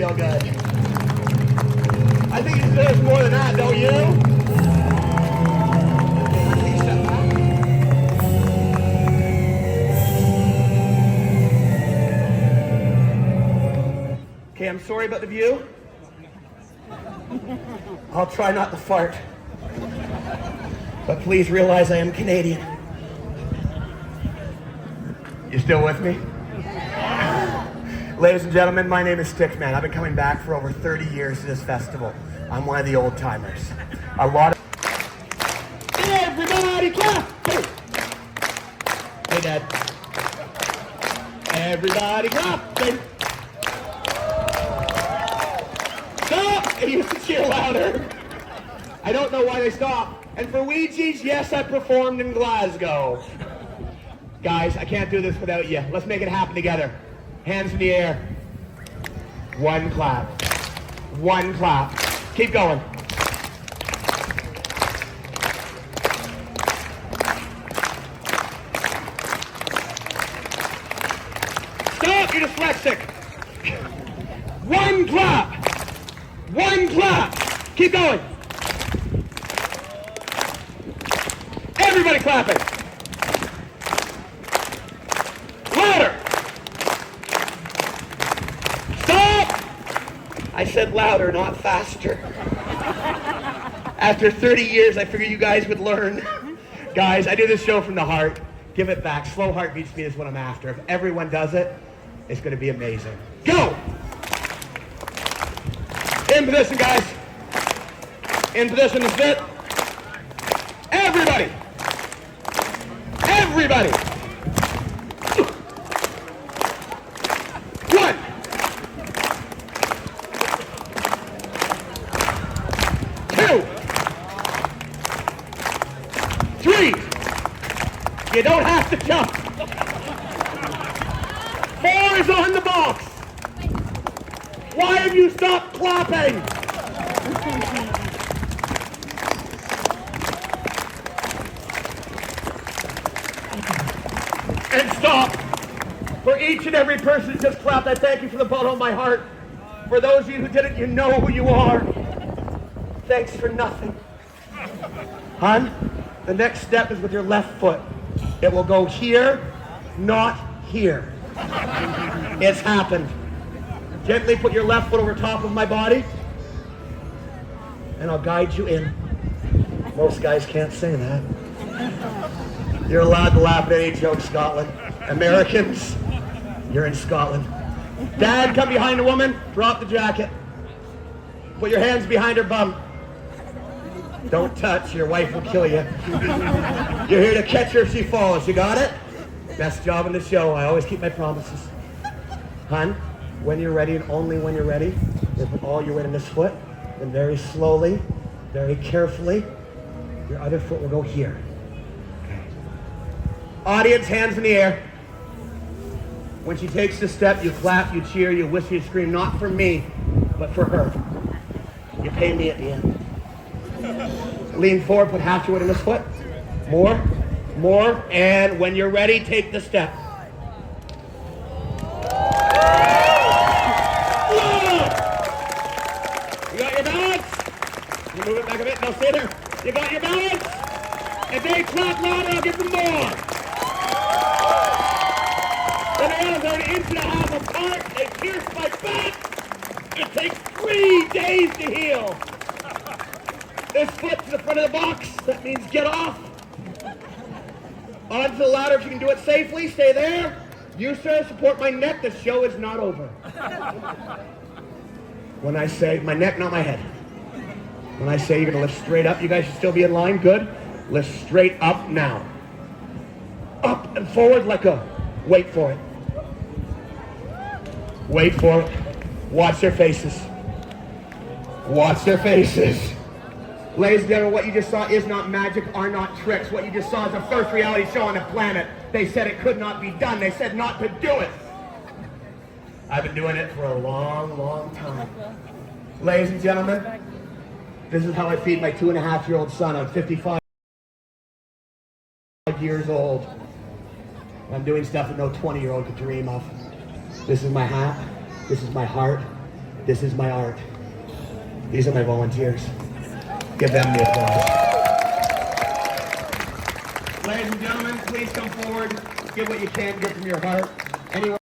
feel good. I think he deserves more than that, don't you? Okay, I'm sorry about the view. I'll try not to fart. But please realize I am Canadian. You still with me? Ladies and gentlemen, my name is Stickman. I've been coming back for over 30 years to this festival. I'm one of the old timers. A lot of... Everybody clap! Hey, hey Dad. Everybody clap! Hey. Stop! They used to cheer louder. I don't know why they stopped. And for Ouija's, yes, I performed in Glasgow. Guys, I can't do this without you. Let's make it happen together. Hands in the air. One clap. One clap. Keep going. Stop, you're dyslexic. One clap. One clap. Keep going. Everybody clapping. Louder. Stop. I said louder, not faster. After 30 years, I figured you guys would learn. Guys, I do this show from the heart. Give it back. Slow heartbeat speed is what I'm after. If everyone does it, it's going to be amazing. Go! In position, guys. In position, that's it. Everybody. Everybody. One. Two. Three. You don't have to jump. 4 is on the box. Why have you stopped clapping? And stop. For each and every person who just clapped, I thank you from the bottom of my heart. For those of you who didn't, you know who you are. Thanks for nothing. Hun, the next step is with your left foot. It will go here, not here. It's happened. Gently put your left foot over top of my body, and I'll guide you in. Most guys can't say that. You're allowed to laugh at any joke, Scotland. Americans, you're in Scotland. Dad, come behind a woman, drop the jacket. Put your hands behind her bum. Don't touch, your wife will kill you. You're here to catch her if she falls, you got it? Best job in the show, I always keep my promises. Hun, when you're ready and only when you're ready, you put all your weight in this foot, and very slowly, very carefully, your other foot will go here. Okay. Audience, hands in the air. When she takes the step, you clap, you cheer, you whistle, you scream, not for me, but for her. You pay me at the end. Lean forward, put half your weight in this foot. More, more, and when you're ready, take the step. You got your balance? You move it back a bit, no, stay there. You got your balance? If they clap louder, I'll give them more. The nails are 1.5 inches apart. They pierce my back. It takes 3 days to heal. This foot to the front of the box. That means get off. Onto the ladder if you can do it safely. Stay there. You, sir, support my neck. The show is not over. When I say, my neck, not my head. When I say you're going to lift straight up, you guys should still be in line. Good. Lift straight up now. Up and forward, let go. Wait for it. Wait for it. Watch their faces. Watch their faces. Ladies and gentlemen, what you just saw is not magic, are not tricks. What you just saw is the first reality show on the planet. They said it could not be done. They said not to do it. I've been doing it for a long, long time. Ladies and gentlemen, this is how I feed my 2.5-year-old son. I'm 55 years old. I'm doing stuff that no 20-year-old could dream of. This is my hat. This is my heart. This is my art. These are my volunteers. Give them the applause. Ladies and gentlemen, please come forward. Give what you can, give from your heart. Anyone